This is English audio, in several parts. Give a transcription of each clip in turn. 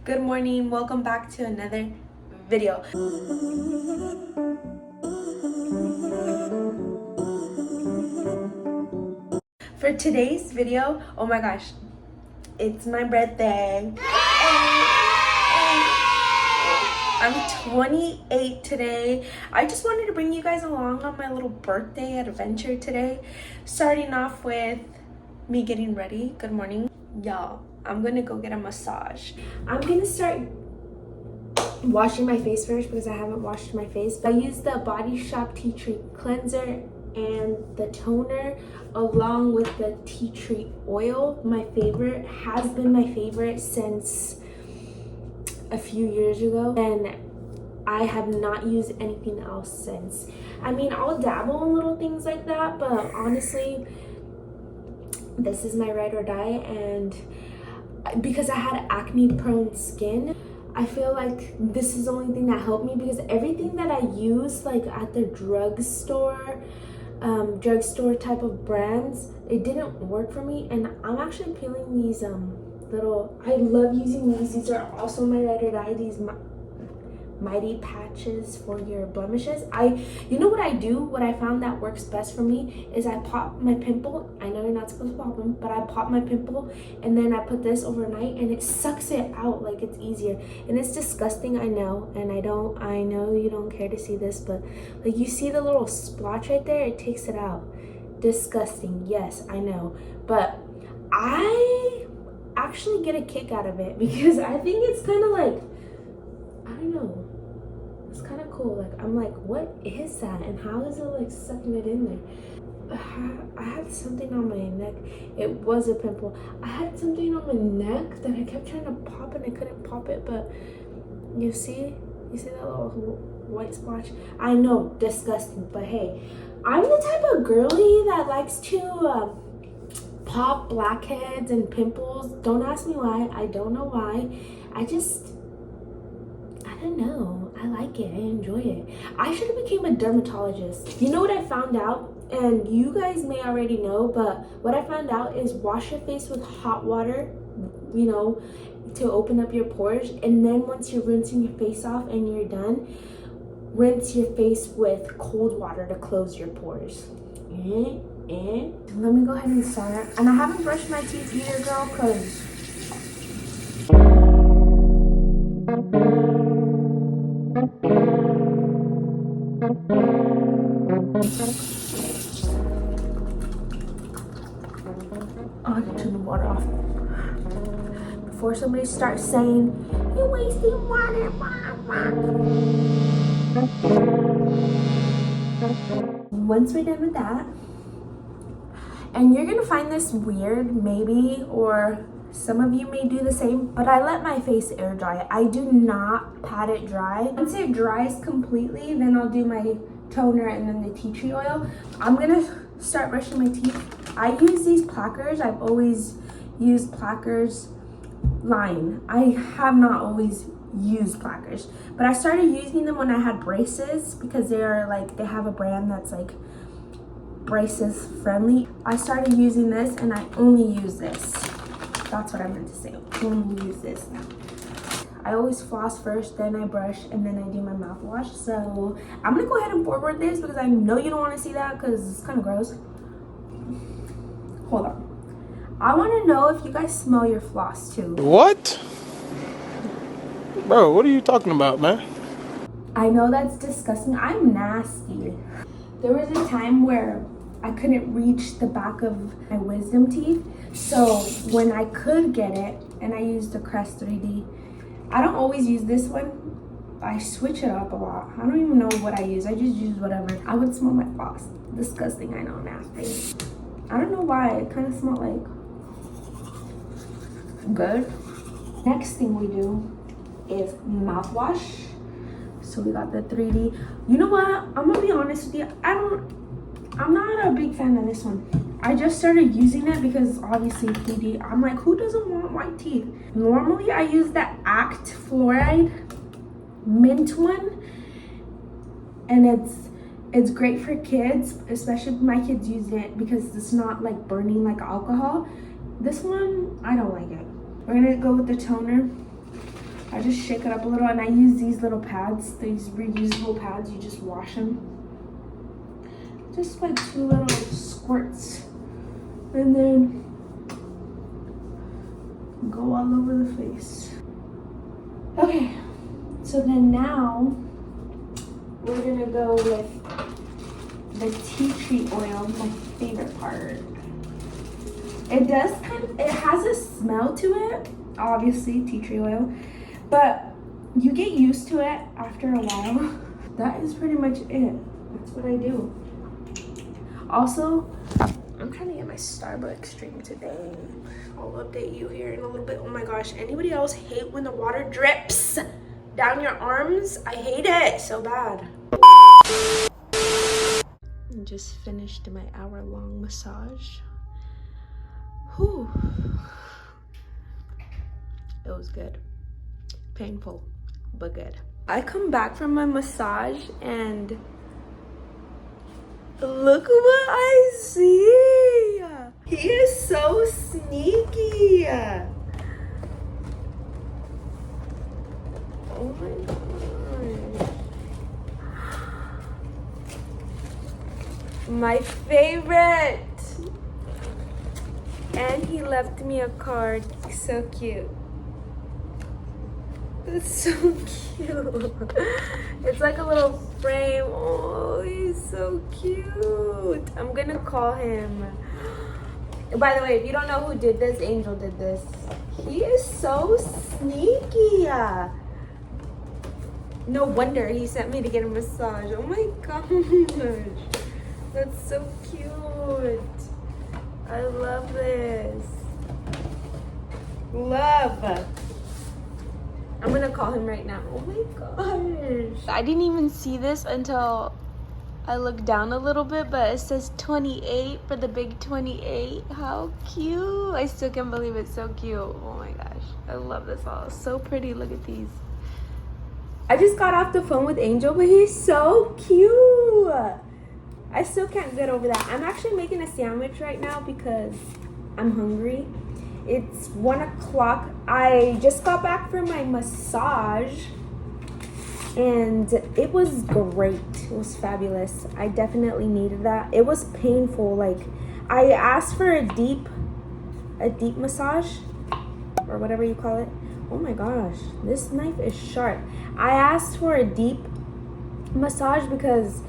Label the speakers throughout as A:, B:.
A: Good morning, welcome back to another video. For today's video, oh my gosh, it's my birthday. I'm 28 today. I just wanted to bring you guys along on my little birthday adventure today. Starting off with me getting ready. Good morning, y'all. I'm gonna go get a massage. I'm gonna start washing my face first because I haven't washed my face. I use the Body Shop Tea Tree Cleanser and the toner along with the tea tree oil. My favorite, has been my favorite since a few years ago, and I have not used anything else since. I mean, I'll dabble in little things like that, but honestly, this is my ride or die. And because I had acne prone skin, I feel like this is the only thing that helped me, because everything that I use like at the drugstore type of brands, it didn't work for me. And I'm actually peeling these little, I love using these are also my ride or die, these mighty patches for your blemishes. You know what I do, what I found that works best for me is I pop my pimple. I know you're not supposed to pop them, but I pop my pimple and then I put this overnight and it sucks it out. Like, it's easier. And it's disgusting, I know, and I know you don't care to see this, but like, you see the little splotch right there, it takes it out. Disgusting, yes, I know, but I actually get a kick out of it because I think it's kind of like, I don't know, it's kind of cool. Like, I'm like, what is that, and how is it like sucking it in there? I had something on my neck. It was a pimple. I had something on my neck that I kept trying to pop and I couldn't pop it, but you see that little white splotch? I know, disgusting, but hey, I'm the type of girly that likes to pop blackheads and pimples. Don't ask me why. I don't know why. I don't know. I like it. I enjoy it. I should have became a dermatologist. You know what I found out? And you guys may already know, but what I found out is wash your face with hot water, you know, to open up your pores. And then once you're rinsing your face off and you're done, rinse your face with cold water to close your pores. Let me go ahead and start. And I haven't brushed my teeth either, girl, because I'll turn the water off before somebody starts saying, "You're wasting water." Once we're done with that, and you're gonna find this weird, maybe, or some of you may do the same, but I let my face air dry. I do not pat it dry. Once it dries completely, then I'll do my toner and then the tea tree oil. I'm gonna start brushing my teeth. I use these Plackers. I've always used Plackers line. I have not always used Plackers, but I started using them when I had braces, because they have a brand that's like braces friendly. I started using this and I only use this. That's what I meant to say. Only use this now. I always floss first, then I brush, and then I do my mouthwash. So I'm gonna go ahead and forward this because I know you don't want to see that because it's kind of gross. Hold on. I want to know if you guys smell your floss too.
B: What? Bro, what are you talking about, man?
A: I know that's disgusting. I'm nasty. There was a time where I couldn't reach the back of my wisdom teeth. So when I could get it, and I used the Crest 3D, I don't always use this one. I switch it up a lot. I don't even know what I use. I just use whatever. I would smell my floss. Disgusting, I know, nasty. I don't know why. It kind of smelled like good. Next thing we do is mouthwash. So we got the 3D. You know what? I'm gonna be honest with you. I'm not a big fan of this one. I just started using it because obviously 3D. I'm like, who doesn't want white teeth? Normally I use the Act Fluoride mint one, and it's great for kids, especially if my kids use it because it's not like burning like alcohol. This one, I don't like it. We're gonna go with the toner. just shake it up a little, and I use these little pads, these reusable pads. You just wash them. Just like 2 little squirts. And then go all over the face. Okay, so then now we're gonna go with the tea tree oil, my favorite part. It does it has a smell to it, obviously, tea tree oil, but you get used to it after a while. That is pretty much it. That's what I do. Also, I'm trying to get my Starbucks drink today. I'll update you here in a little bit. Oh my gosh, anybody else hate when the water drips down your arms? I hate it so bad. Just finished my hour-long massage. Whew. It was good. Painful, but good. I come back from my massage and look what I see. He is so sneaky. Oh my god. My favorite. And he left me a card. So cute. It's so cute. It's like a little frame. Oh, he's so cute. I'm gonna call him. By the way, if you don't know who did this, Angel did this. He is so sneaky. No wonder he sent me to get a massage. Oh my gosh. That's so cute. I love this. Love. I'm gonna call him right now. Oh my gosh. I didn't even see this until I looked down a little bit, but it says 28 for the big 28. How cute. I still can't believe it's so cute. Oh my gosh. I love this all. It's so pretty. Look at these. I just got off the phone with Angel, but he's so cute. I still can't get over that. I'm actually making a sandwich right now because I'm hungry. It's 1 o'clock. I just got back from my massage and it was great. It was fabulous. I definitely needed that. It was painful. Like, I asked for a deep massage or whatever you call it. Oh my gosh, this knife is sharp. I asked for a deep massage because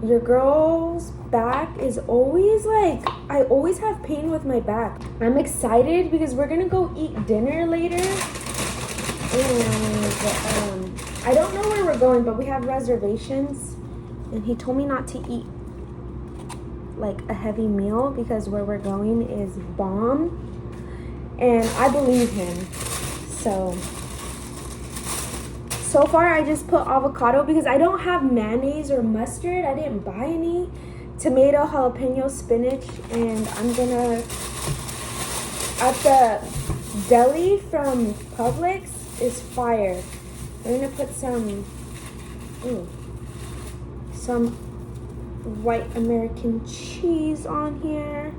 A: your girl's back is always like, I always have pain with my back. I'm excited because we're gonna go eat dinner later. And I don't know where we're going, but we have reservations. And he told me not to eat like a heavy meal because where we're going is bomb. And I believe him. So far, I just put avocado because I don't have mayonnaise or mustard. I didn't buy any. Tomato, jalapeno, spinach, and I'm gonna, at the deli from Publix is fire. I'm gonna put some white American cheese on here.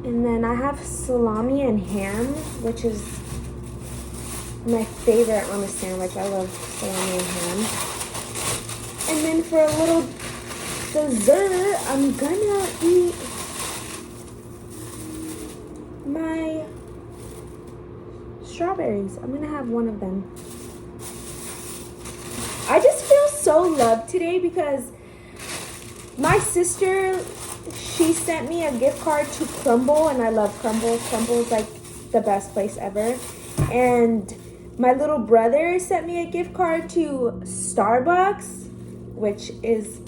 A: And then I have salami and ham, which is my favorite on a sandwich. I love salami and ham. And then for a little dessert, I'm gonna eat my strawberries. I'm gonna have one of them. I just feel so loved today because my sister, she sent me a gift card to Crumble, and I love Crumble. Crumble is like the best place ever. And my little brother sent me a gift card to Starbucks, which is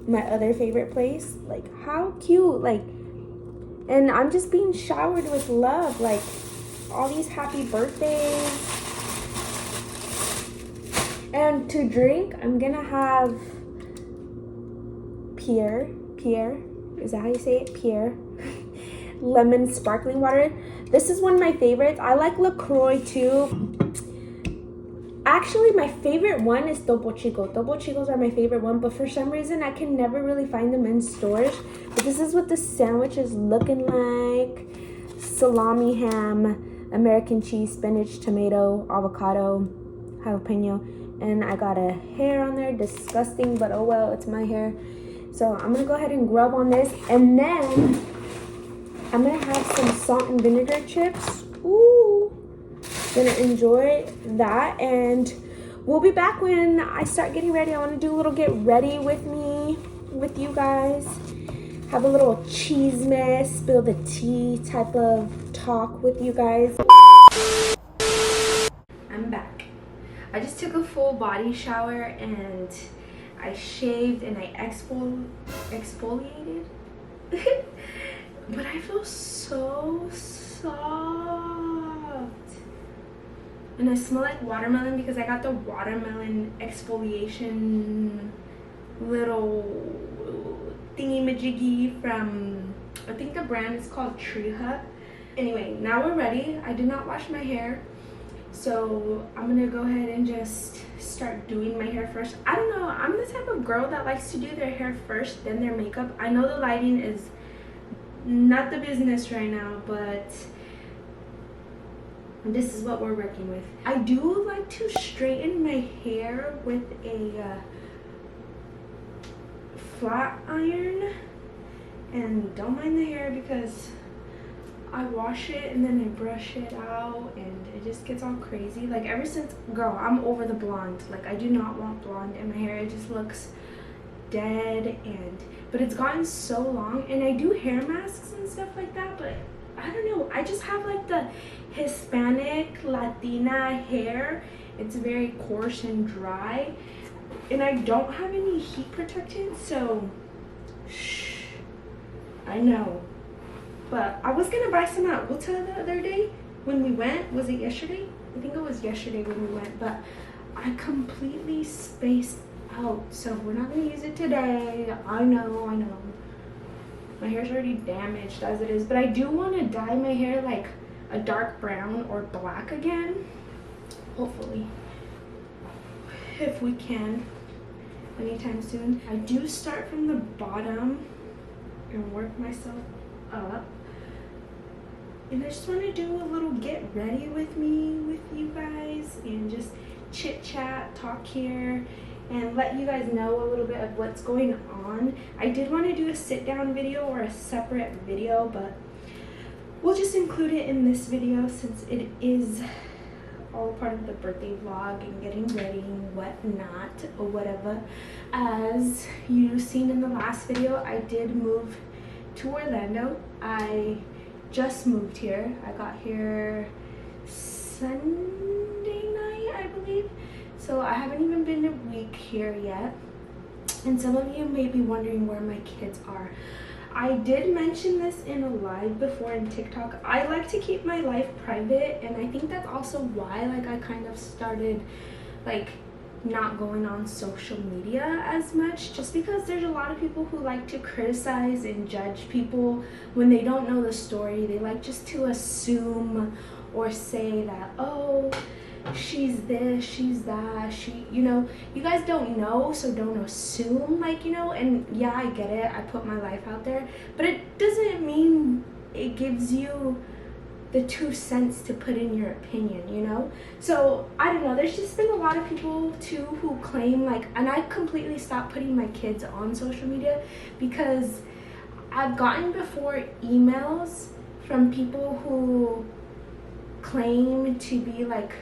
A: my other favorite place. Like, how cute. Like, and I'm just being showered with love. Like, all these happy birthdays. And to drink, I'm gonna have Pierre, is that how you say it? Pierre. Lemon sparkling water. This is one of my favorites. I like LaCroix too. Actually, my favorite one is Topo Chico. Topo Chicos are my favorite one, but for some reason I can never really find them in stores. But this is what the sandwich is looking like. Salami, ham, American cheese, spinach, tomato, avocado, jalapeno, and I got a hair on there. Disgusting, but oh well, it's my hair. So I'm gonna go ahead and grub on this, and then I'm gonna have some salt and vinegar chips. Ooh, gonna enjoy that, and we'll be back when I start getting ready. I want to do a little get ready with me, with you guys. Have a little cheese-mess, spill the tea type of talk with you guys. I'm back. I just took a full body shower and I shaved and I exfoliated. But I feel so soft. And I smell like watermelon because I got the watermelon exfoliation little thingy-majiggy from, I think the brand is called Tree Hut. Anyway, now we're ready. I did not wash my hair, so I'm gonna go ahead and just start doing my hair first. I don't know, I'm the type of girl that likes to do their hair first, then their makeup. I know the lighting is not the business right now, but this is what we're working with. I do like to straighten my hair with a flat iron, and don't mind the hair because I wash it and then I brush it out and it just gets all crazy. Like ever since, girl, I'm over the blonde. Like I do not want blonde in my hair. It just looks dead, but it's gotten so long, and I do hair masks and stuff like that, but I don't know, I just have like the Hispanic Latina hair. It's very coarse and dry, and I don't have any heat protectant, so shh, I know. But I was gonna buy some at Ulta the other day when we went. Was it yesterday? I think it was yesterday when we went, but I completely spaced out, so we're not gonna use it today. I know. My hair's already damaged as it is, but I do want to dye my hair like a dark brown or black again. Hopefully, if we can, anytime soon. I do start from the bottom and work myself up. And I just want to do a little get ready with me, with you guys, and just chit chat, talk here, and let you guys know a little bit of what's going on. I did want to do a sit down video or a separate video, but we'll just include it in this video since it is all part of the birthday vlog and getting ready and whatnot or whatever. As you've seen in the last video, I did move to Orlando. I just moved here. I got here Sunday night, I believe. So I haven't even been a week here yet. And some of you may be wondering where my kids are. I did mention this in a live before in TikTok. I like to keep my life private, and I think that's also why like I kind of started like not going on social media as much, just because there's a lot of people who like to criticize and judge people when they don't know the story. They like just to assume or say that, oh, she's this, she's that, you know, you guys don't know, so don't assume, like, you know. And yeah, I get it, I put my life out there, but it doesn't mean it gives you the 2 cents to put in your opinion, you know. So I don't know, there's just been a lot of people too who claim like, and I completely stopped putting my kids on social media because I've gotten before emails from people who claim to be like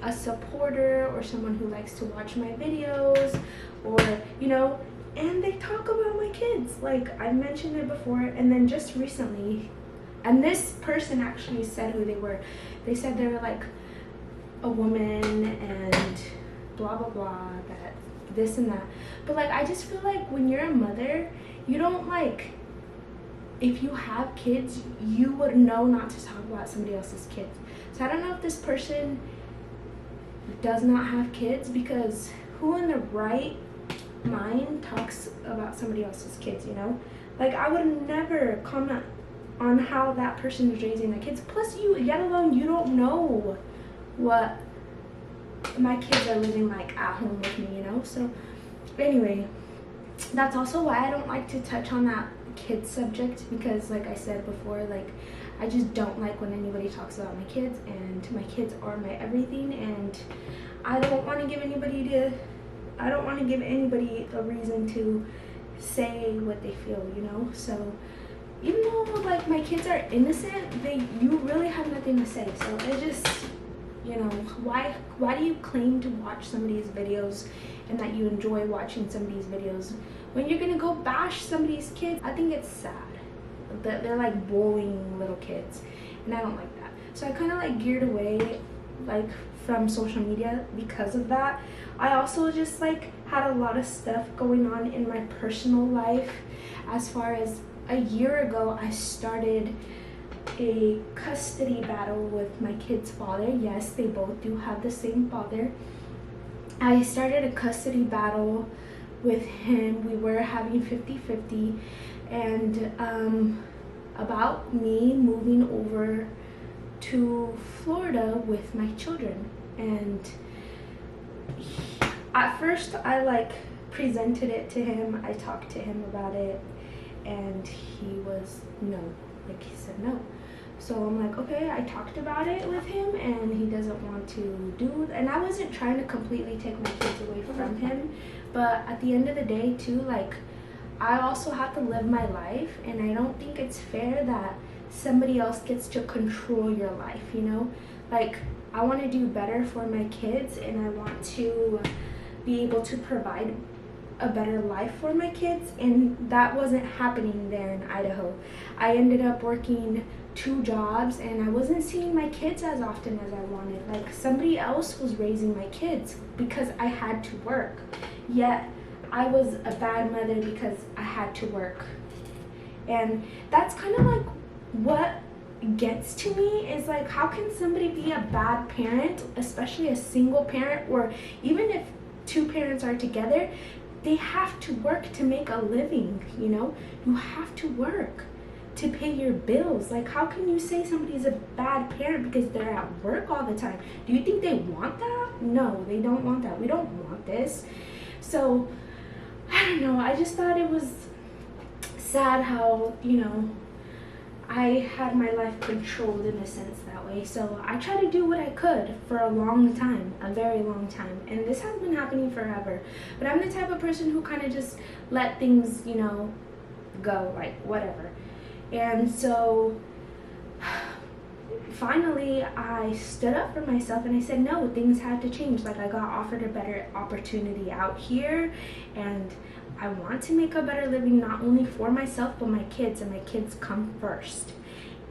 A: a supporter or someone who likes to watch my videos, or you know, and they talk about my kids. Like I mentioned it before, and then just recently, and this person actually said who they were. They said they were like a woman and blah blah blah, that this and that. But like I just feel like when you're a mother, you don't like, if you have kids, you would know not to talk about somebody else's kids. So I don't know if this person does not have kids, because who in the right mind talks about somebody else's kids, you know? Like I would never comment on how that person is raising their kids. Plus you, yet alone, you don't know what my kids are living like at home with me, you know. So anyway, that's also why I don't like to touch on that kid subject, because like I said before, like I just don't like when anybody talks about my kids, and my kids are my everything, and I don't want to give anybody a reason to say what they feel, you know. So even though like my kids are innocent, you really have nothing to say. So it just, you know, why do you claim to watch somebody's videos and that you enjoy watching somebody's videos when you're gonna go bash somebody's kids? I think it's sad that they're like bullying little kids, and I don't like that. So I kind of like geared away like from social media because of that. I also just like had a lot of stuff going on in my personal life. As far as a year ago, I started a custody battle with my kid's father. Yes, they both do have the same father. I started a custody battle with him. We were having 50-50, and about me moving over to Florida with my children. And at first I like presented it to him. I talked to him about it, and he was no, like he said no. So I'm like, okay, I talked about it with him, and he doesn't want to do, and I wasn't trying to completely take my kids away from him, but at the end of the day too, like I also have to live my life, and I don't think it's fair that somebody else gets to control your life, you know. Like I want to do better for my kids, and I want to be able to provide a better life for my kids, and that wasn't happening there in Idaho. I ended up working 2 jobs, and I wasn't seeing my kids as often as I wanted. Like somebody else was raising my kids because I had to work, yet I was a bad mother because I had to work. And that's kind of like what gets to me, is like, how can somebody be a bad parent, especially a single parent, or even if 2 parents are together? They have to work to make a living, you know. You have to work to pay your bills. Like how can you say somebody's a bad parent because they're at work all the time? Do you think they want that? No, they don't want that. We don't want this. So I don't know, I just thought it was sad how, you know, I had my life controlled in a sense that way. So I tried to do what I could for a long time, a very long time, and this has been happening forever. But I'm the type of person who kind of just let things, you know, go, like whatever. And so finally I stood up for myself, and I said no, things had to change. Like I got offered a better opportunity out here, and I want to make a better living, not only for myself but my kids, and my kids come first,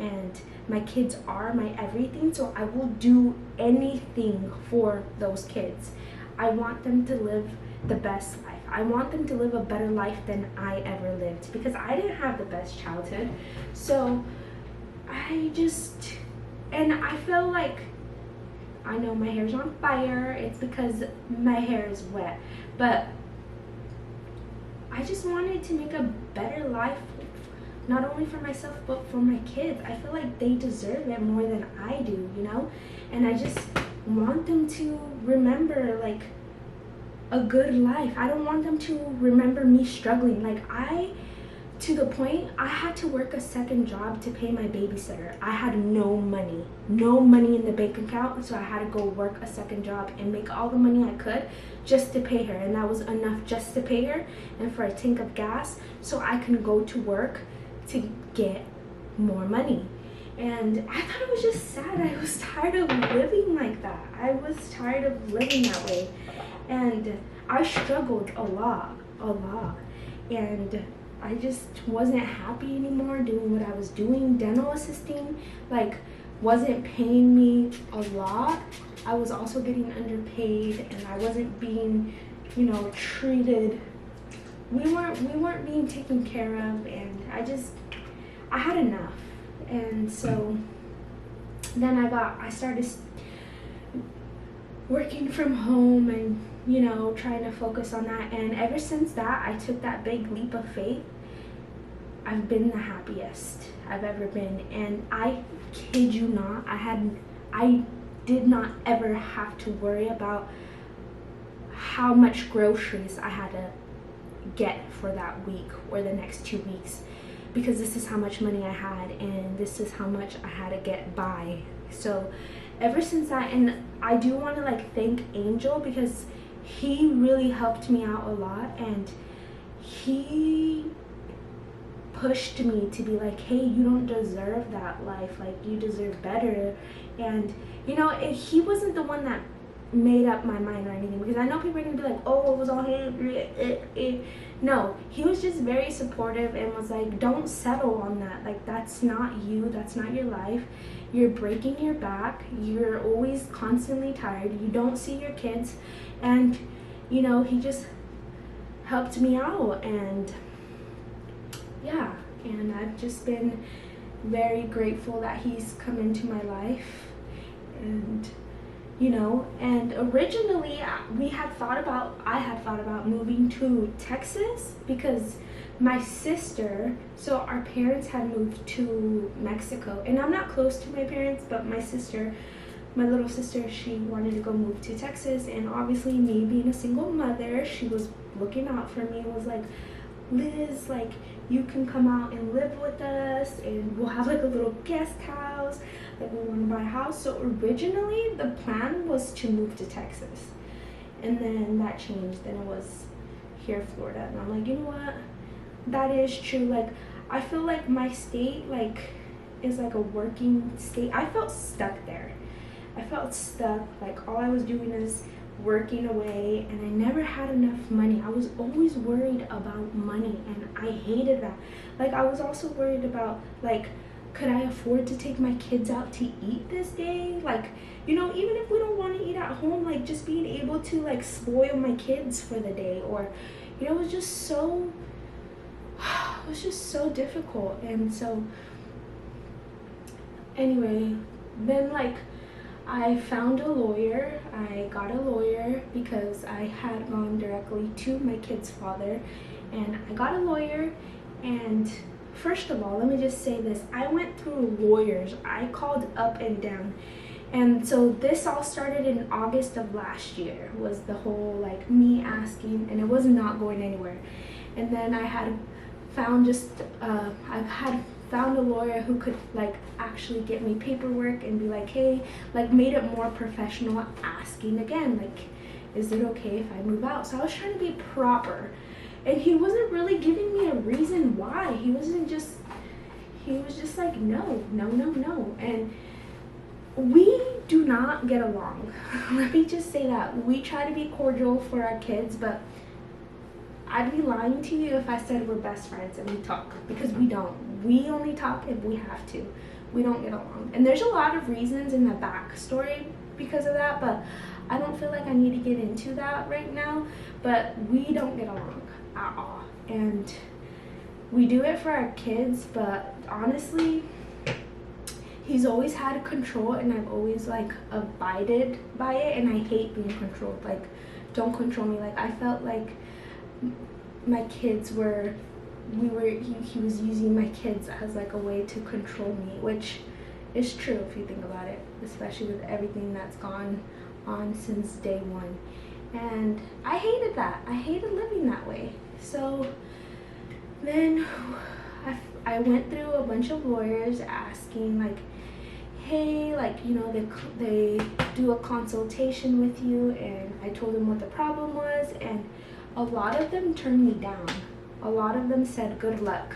A: and my kids are my everything. So I will do anything for those kids. I want them to live the best life. I want them to live a better life than I ever lived, because I didn't have the best childhood. So and I feel like, I know my hair's on fire, it's because my hair is wet, but I just wanted to make a better life, not only for myself but for my kids. I feel like they deserve it more than I do, you know. And I just want them to remember like a good life. I don't want them to remember me struggling. Like to the point I had to work a second job to pay my babysitter. I had no money in the bank account, so I had to go work a second job and make all the money I could just to pay her, and that was enough just to pay her and for a tank of gas so I can go to work to get more money. And I thought it was just sad. I was tired of living like that. I was tired of living that way, and I struggled a lot, and I just wasn't happy anymore doing what I was doing. Dental assisting like wasn't paying me a lot. I was also getting underpaid, and I wasn't being, you know, treated. We weren't being taken care of, and I had enough. And so then I started working from home, and you know, trying to focus on that. And ever since that, I took that big leap of faith. I've been the happiest I've ever been. And I kid you not, did not ever have to worry about how much groceries I had to get for that week or the next 2 weeks, because this is how much money I had and this is how much I had to get by. So ever since that, and I do want to like thank Angel, because he really helped me out a lot, and he pushed me to be like, hey, you don't deserve that life, like you deserve better. And you know, he wasn't the one that made up my mind or anything, because I know people are gonna be like, oh, it was all him. No, he was just very supportive and was like, don't settle on that, like that's not you, that's not your life, you're breaking your back, you're always constantly tired, you don't see your kids. And you know, he just helped me out, and yeah, and I've just been very grateful that he's come into my life. And you know, and originally I had thought about moving to Texas, because my sister, so our parents had moved to Mexico, and I'm not close to my parents, but my sister, my little sister, she wanted to go move to Texas. And obviously me being a single mother, she was looking out for me and was like, Liz, like you can come out and live with us, and we'll have like a little guest house, like we want to buy a house. So originally the plan was to move to Texas, and then that changed, and it was here, Florida. And I'm like, you know what, that is true. Like I feel like my state like is like a working state. I felt stuck there. I felt stuck, like all I was doing is working away, and I never had enough money. I was always worried about money, and I hated that. Like I was also worried about, like, could I afford to take my kids out to eat this day? Like, you know, even if we don't want to eat at home, like just being able to like spoil my kids for the day, or you know, it was just so difficult. And so anyway, then like I found a lawyer. I got a lawyer because I had gone directly to my kid's father, and I got a lawyer. And first of all, let me just say this, I went through lawyers. I called up and down. And so this all started in August of last year, was the whole like me asking, and it was not going anywhere. And then I had found found a lawyer who could like actually get me paperwork and be like, hey, like made it more professional, asking again, like, is it okay if I move out? So I was trying to be proper, and he wasn't really giving me a reason why. He was just like, no. And we do not get along. Let me just say that. We try to be cordial for our kids, but I'd be lying to you if I said we're best friends and we talk, because we don't. We only talk if we have to. We don't get along. And there's a lot of reasons in the backstory because of that, but I don't feel like I need to get into that right now. But we don't get along at all. And we do it for our kids, but honestly, he's always had control, and I've always like abided by it, and I hate being controlled. Like, don't control me. Like I felt like my kids were, he was using my kids as like a way to control me, which is true if you think about it, especially with everything that's gone on since day one. And I hated that. I hated living that way. So then I went through a bunch of lawyers asking like, hey, like, you know, they do a consultation with you, and I told them what the problem was, and a lot of them turned me down. A lot of them said, good luck,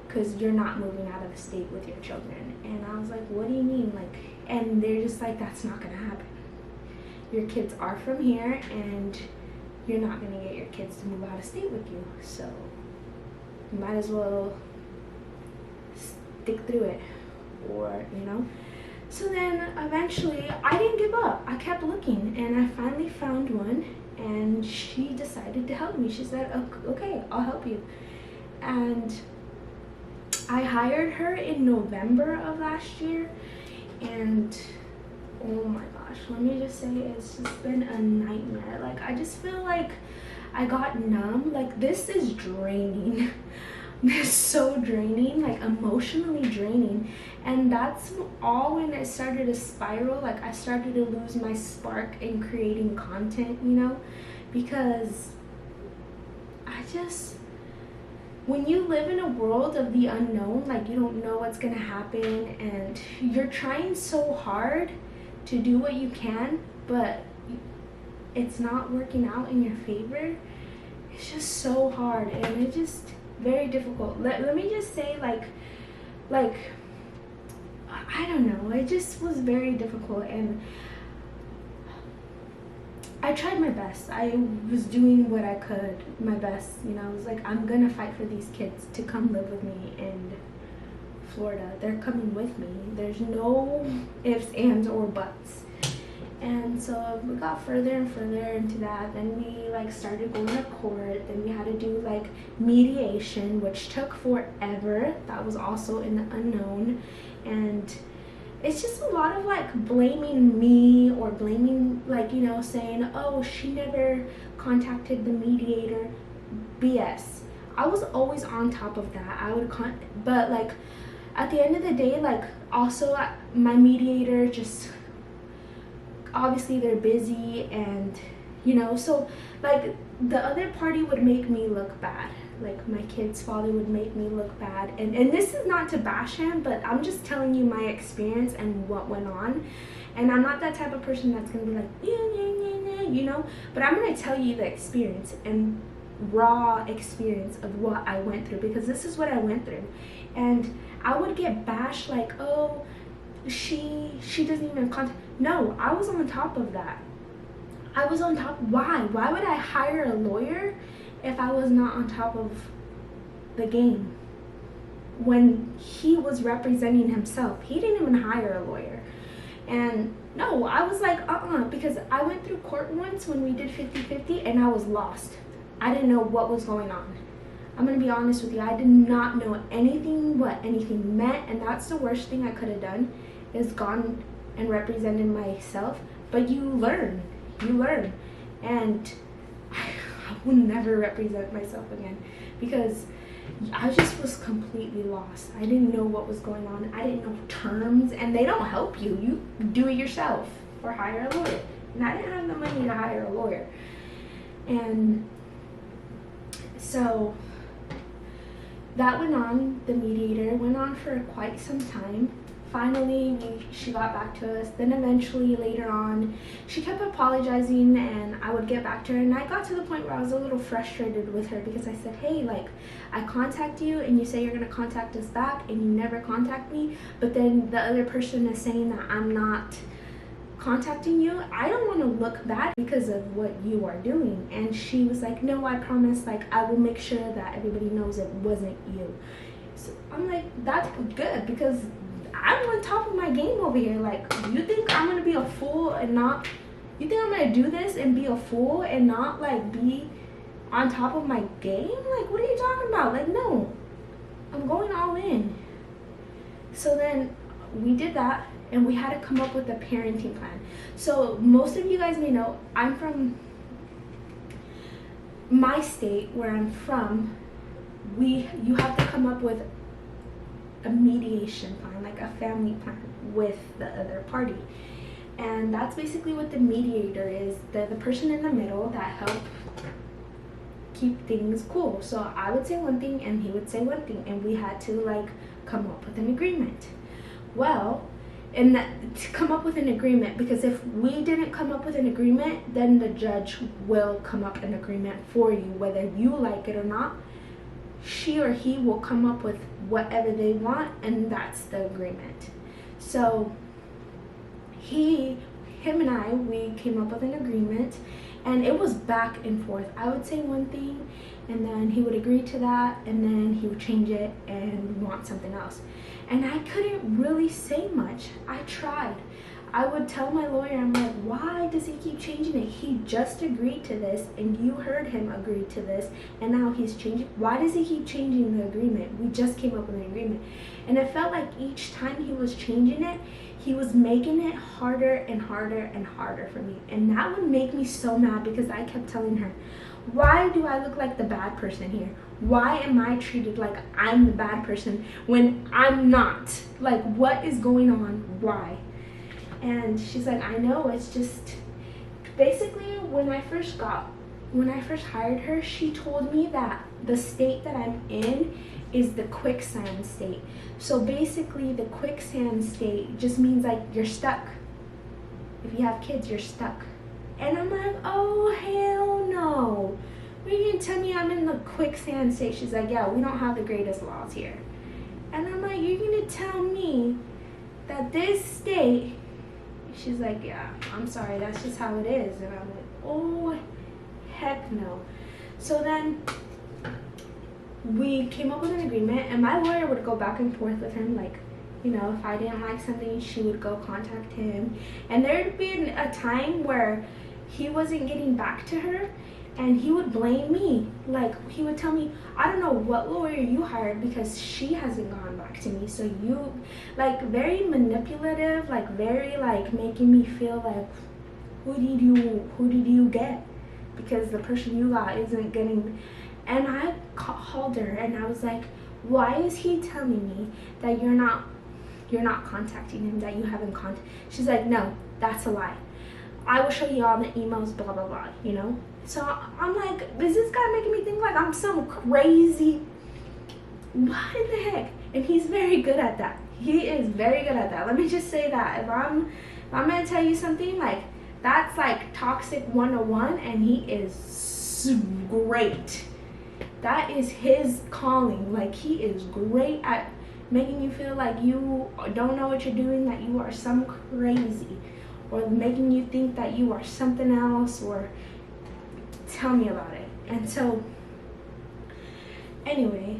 A: because you're not moving out of the state with your children. And I was like, what do you mean? Like, and they're just like, that's not gonna happen. Your kids are from here, and you're not gonna get your kids to move out of state with you. So you might as well stick through it, or, you know. So then eventually I didn't give up. I kept looking, and I finally found one, and she decided to help me. She said, okay, I'll help you. And I hired her in November of last year, and oh my gosh, let me just say, it's just been a nightmare. Like, I just feel like I got numb. Like, this is draining. It's so draining, like emotionally draining. And that's all when it started to spiral. Like I started to lose my spark in creating content, you know, because when you live in a world of the unknown, like you don't know what's gonna happen and you're trying so hard to do what you can, but it's not working out in your favor. It's just so hard, and it's just very difficult. Let me just say, like I don't know, it just was very difficult, and I tried my best. I was doing what I could, my best, you know. I was like, I'm gonna fight for these kids to come live with me in Florida. They're coming with me. There's no ifs, ands, or buts. And so we got further and further into that. Then we like started going to court. Then we had to do like mediation, which took forever. That was also in the unknown. And it's just a lot of like blaming me, or blaming, like, you know, saying, oh, she never contacted the mediator. BS. I was always on top of that. I would but like at the end of the day, like also my mediator just, obviously they're busy, and you know, so like the other party would make me look bad. Like my kid's father would make me look bad, and this is not to bash him, but I'm just telling you my experience and what went on. And I'm not that type of person that's gonna be like, yeah, you know, but I'm gonna tell you the experience and raw experience of what I went through, because this is what I went through. And I would get bashed like, oh, she doesn't even contact. No, I was on top of that. I was on top. Why would I hire a lawyer if I was not on top of the game? When he was representing himself, he didn't even hire a lawyer. And no, I was like, because I went through court once when we did 50-50, and I was lost. I didn't know what was going on. I'm gonna be honest with you, I did not know anything, what anything meant, and that's the worst thing I could have done, is gone and represented myself. But you learn, and I will never represent myself again, because I just was completely lost. I didn't know what was going on. I didn't know terms, and they don't help you. You do it yourself or hire a lawyer. And I didn't have the money to hire a lawyer. And so that went on. The mediator went on for quite some time. Finally, she got back to us. Then eventually, later on, she kept apologizing, and I would get back to her. And I got to the point where I was a little frustrated with her, because I said, hey, like, I contact you, and you say you're going to contact us back, and you never contact me. But then the other person is saying that I'm not contacting you. I don't want to look bad because of what you are doing. And she was like, no, I promise, like, I will make sure that everybody knows it wasn't you. So I'm like, that's good, because I'm on top of my game over here. Like, you think I'm gonna be a fool and not, you think I'm gonna do this and be a fool and not like be on top of my game? Like, what are you talking about? Like, no, I'm going all in. So then we did that, and we had to come up with a parenting plan. So most of you guys may know, I'm from my state, where I'm from. You have to come up with a mediation plan, like a family plan with the other party. And that's basically what the mediator is. They're the person in the middle that help keep things cool. So I would say one thing and he would say one thing, and we had to like come up with an agreement. Well, and to come up with an agreement, because if we didn't come up with an agreement, then the judge will come up an agreement for you, whether you like it or not. She or he will come up with whatever they want, and that's the agreement. So him and I, we came up with an agreement, and it was back and forth. I would say one thing, and then he would agree to that, and then he would change it and want something else. And I couldn't really say much. I tried. I would tell my lawyer, I'm like, why does he keep changing it? He just agreed to this, and you heard him agree to this, and now he's changing. Why does he keep changing the agreement? We just came up with an agreement. And it felt like each time he was changing it, he was making it harder and harder and harder for me. And that would make me so mad, because I kept telling her, why do I look like the bad person here? Why am I treated like I'm the bad person when I'm not? Like, what is going on? Why? And she's like, I know, it's just basically when I first hired her, she told me that the state that I'm in is the quicksand state. So basically the quicksand state just means like you're stuck. If you have kids, you're stuck. And I'm like, oh, hell no. Are you gonna tell me I'm in the quicksand state? She's like, yeah, we don't have the greatest laws here. And I'm like, you're gonna tell me that this state, she's like, yeah, I'm sorry, that's just how it is. And I'm like, oh, heck no. So then we came up with an agreement, and my lawyer would go back and forth with him, like, you know, if I didn't like something, she would go contact him. And there'd been a time where he wasn't getting back to her, and he would blame me. Like, he would tell me, I don't know what lawyer you hired because she hasn't gone back to me. So you, like, very manipulative, like, very, like, making me feel like, who did you get? Because the person you got isn't getting. And I called her, and I was like, why is he telling me that you're not contacting him, that you haven't contacted? She's like, no, that's a lie. I will show you all the emails, blah, blah, blah, you know? So I'm like, is this guy making me think like I'm some crazy, what in the heck? And he's very good at that. He is very good at that. Let me just say that. If I'm gonna tell you something, like, that's like toxic 101, and he is great. That is his calling. Like, he is great at making you feel like you don't know what you're doing, that you are some crazy, or making you think that you are something else, or tell me about it. And so anyway,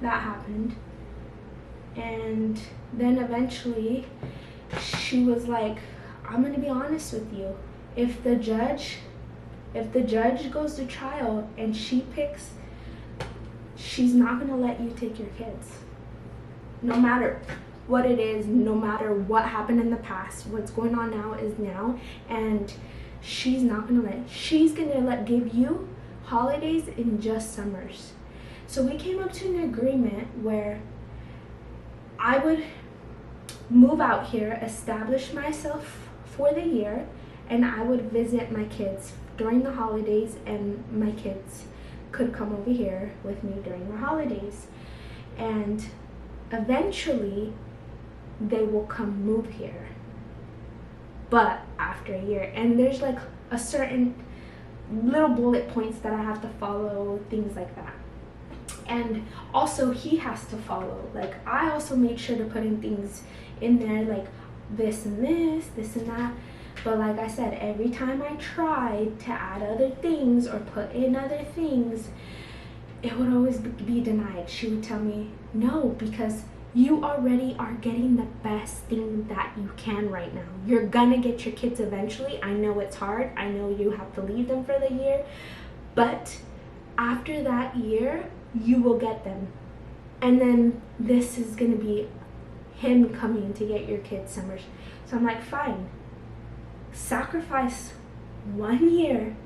A: that happened. And then eventually she was like, I'm gonna be honest with you. If the judge goes to trial and she picks, she's not gonna let you take your kids. No matter what it is, no matter what happened in the past, what's going on now is now, and she's gonna give you holidays in just summers. So we came up to an agreement where I would move out here, establish myself for the year, and I would visit my kids during the holidays, and my kids could come over here with me during the holidays. And eventually they will come move here, but after a year. And there's like a certain little bullet points that I have to follow, things like that. And also he has to follow. Like, I also make sure to put in things in there, like this and this, this and that. But like I said, every time I tried to add other things or put in other things, it would always be denied. She would tell me, no, because you already are getting the best thing that you can right now. You're gonna get your kids eventually. I know it's hard. I know you have to leave them for the year. But after that year, you will get them. And then this is gonna be him coming to get your kids summers. So I'm like, fine. Sacrifice 1 year,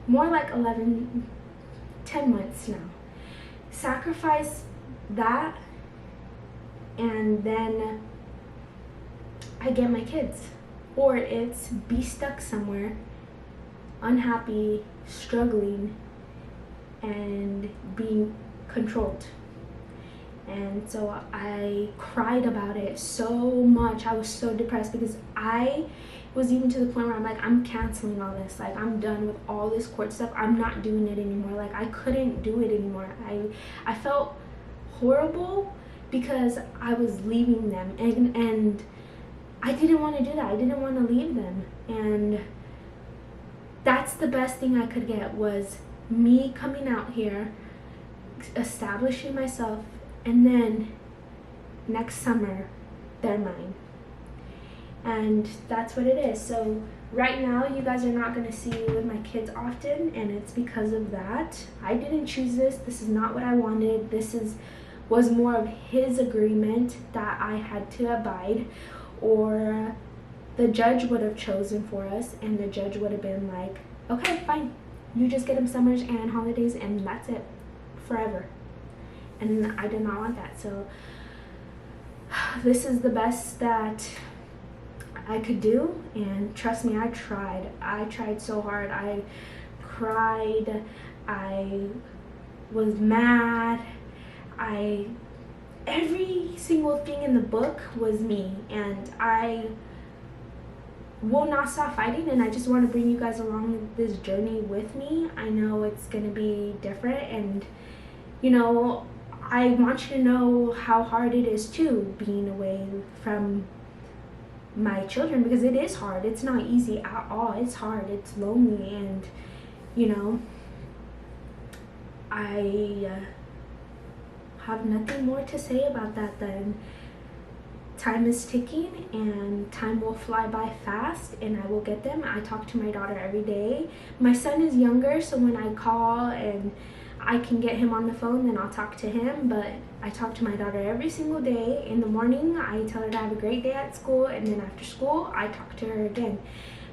A: more like 10 months now. Sacrifice that, and then I get my kids. Or it's be stuck somewhere, unhappy, struggling, and being controlled. And so I cried about it so much. I was so depressed because I was even to the point where I'm like, I'm canceling all this. Like, I'm done with all this court stuff. I'm not doing it anymore. Like, I couldn't do it anymore. I felt horrible because I was leaving them, and I didn't want to do that. I didn't want to leave them. And that's the best thing I could get, was me coming out here, establishing myself, and then next summer they're mine. And that's what it is. So right now you guys are not going to see me with my kids often, and it's because of that. I didn't choose this. This is not what I wanted. This was more of his agreement that I had to abide, or the judge would have chosen for us, and the judge would have been like, okay, fine, You just get them summers and holidays, and that's it forever. And I did not want that. So this is the best that I could do, and trust me, I tried so hard. I cried, I was mad, every single thing in the book was me, and I will not stop fighting. And I just want to bring you guys along this journey with me. I know it's gonna be different, and you know, I want you to know how hard it is too, being away from my children, because it is hard. It's not easy at all. It's hard, it's lonely, and you know, I have nothing more to say about that than time is ticking, and time will fly by fast, and I will get them. I talk to my daughter every day. My son is younger, so when I call and I can get him on the phone, then I'll talk to him. But I talk to my daughter every single day. In the morning, I tell her to have a great day at school, and then after school, I talk to her again.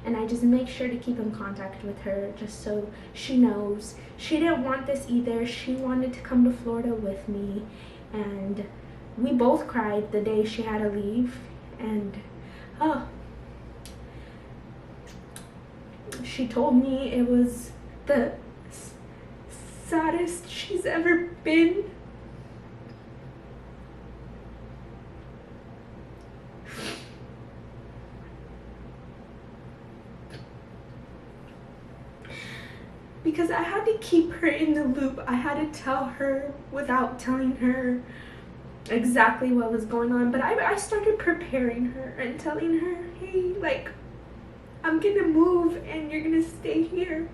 A: And I just make sure to keep in contact with her, just so she knows. She didn't want this either. She wanted to come to Florida with me, and we both cried the day she had to leave. And she told me it was the saddest she's ever been. Because I had to keep her in the loop. I had to tell her without telling her exactly what was going on. But I started preparing her and telling her, hey, like, I'm gonna move and you're gonna stay here.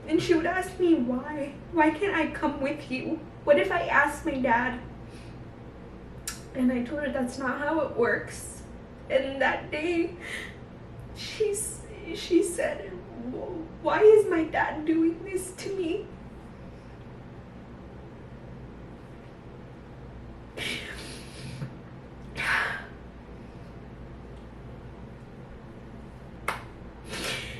A: And she would ask me, why? Why can't I come with you? What if I ask my dad? And I told her that's not how it works. And that day, she said, why is my dad doing this to me?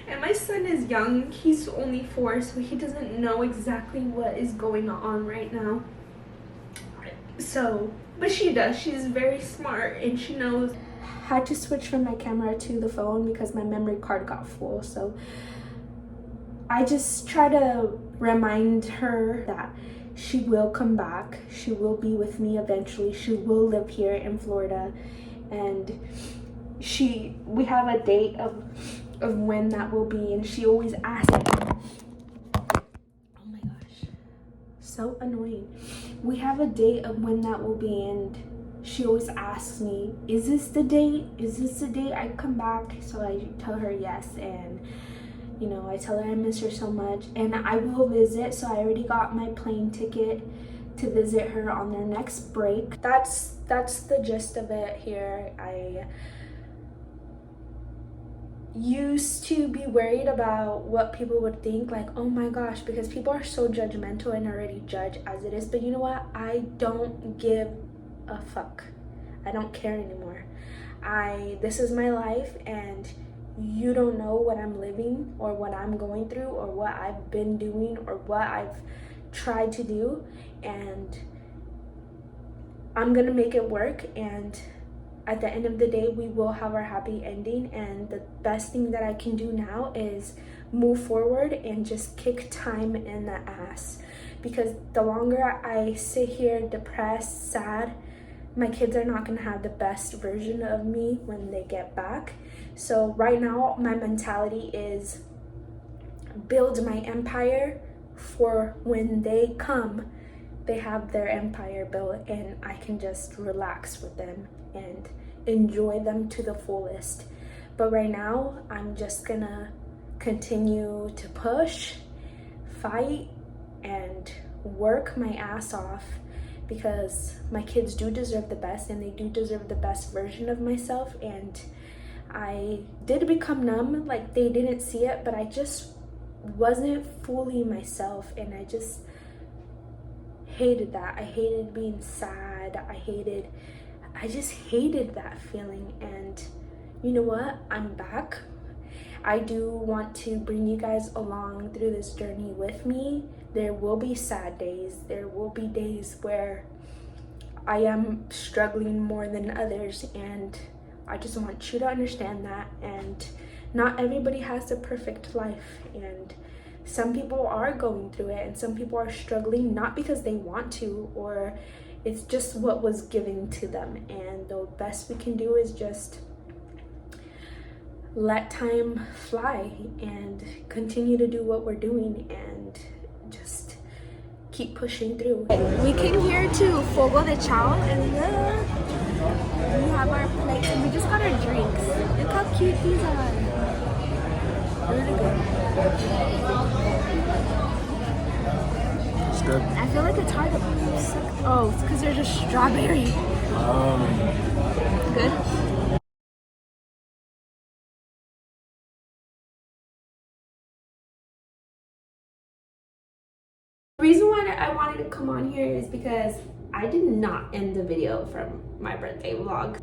A: And my son is young. He's only 4, so he doesn't know exactly what is going on right now. So, but she does. She's very smart, and she knows. Had to switch from my camera to the phone because my memory card got full. So I just try to remind her that she will come back. She will be with me eventually. She will live here in Florida, and we have a date of when that will be, and she always asks. Oh my gosh, so annoying. We have a date of when that will be, and she always asks me, is this the date? Is this the date I come back? So I tell her yes, and you know, I tell her I miss her so much, and I will visit. So I already got my plane ticket to visit her on their next break. That's the gist of it here. I used to be worried about what people would think, like, oh my gosh, because people are so judgmental and already judge as it is. But you know what? I don't give a fuck. I don't care anymore. This is my life, and you don't know what I'm living or what I'm going through or what I've been doing or what I've tried to do, and I'm gonna make it work. And at the end of the day, we will have our happy ending. And the best thing that I can do now is move forward and just kick time in the ass, because the longer I sit here depressed, sad, my kids are not going to have the best version of me when they get back. So right now, my mentality is build my empire for when they come, they have their empire built, and I can just relax with them and enjoy them to the fullest. But right now, I'm just gonna continue to push, fight, and work my ass off, because my kids do deserve the best, and they do deserve the best version of myself. And I did become numb, like they didn't see it, but I just wasn't fully myself, and I just hated that. I hated being sad. I just hated that feeling. And you know what? I'm back. I do want to bring you guys along through this journey with me. There will be sad days. There will be days where I am struggling more than others, and I just want you to understand that. And not everybody has a perfect life, and some people are going through it, and some people are struggling not because they want to, or it's just what was given to them. And the best we can do is just let time fly and continue to do what we're doing and just keep pushing through. We came here to Fogo de Chao, and we have our plates and we just got our drinks. Look how cute these are. Really good.
B: It's good.
A: I feel like it's hard to suck. Oh, it's because they're just strawberry. Good. The reason why I wanted to come on here is because I did not end the video from my birthday vlog.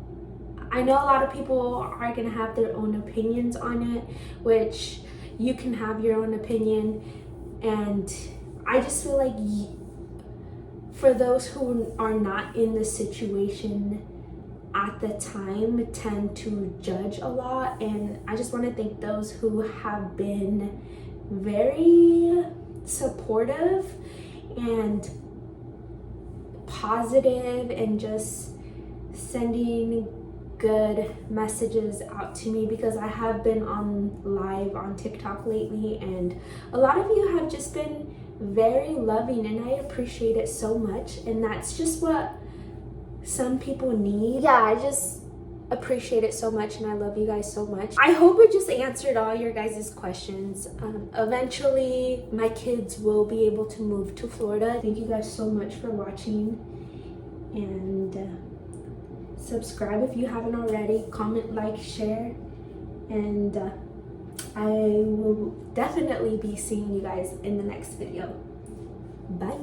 A: I know a lot of people are gonna have their own opinions on it, which you can have your own opinion, and I just feel like for those who are not in the situation at the time tend to judge a lot, and I just want to thank those who have been very supportive and positive and just sending good messages out to me, because I have been on live on TikTok lately, and a lot of you have just been very loving, and I appreciate it so much. And that's just what some people need. Yeah, I just appreciate it so much, and I love you guys so much. I hope it just answered all your guys' questions. Eventually my kids will be able to move to Florida. Thank you guys so much for watching, and subscribe if you haven't already. Comment, like, share, and I will definitely be seeing you guys in the next video. Bye.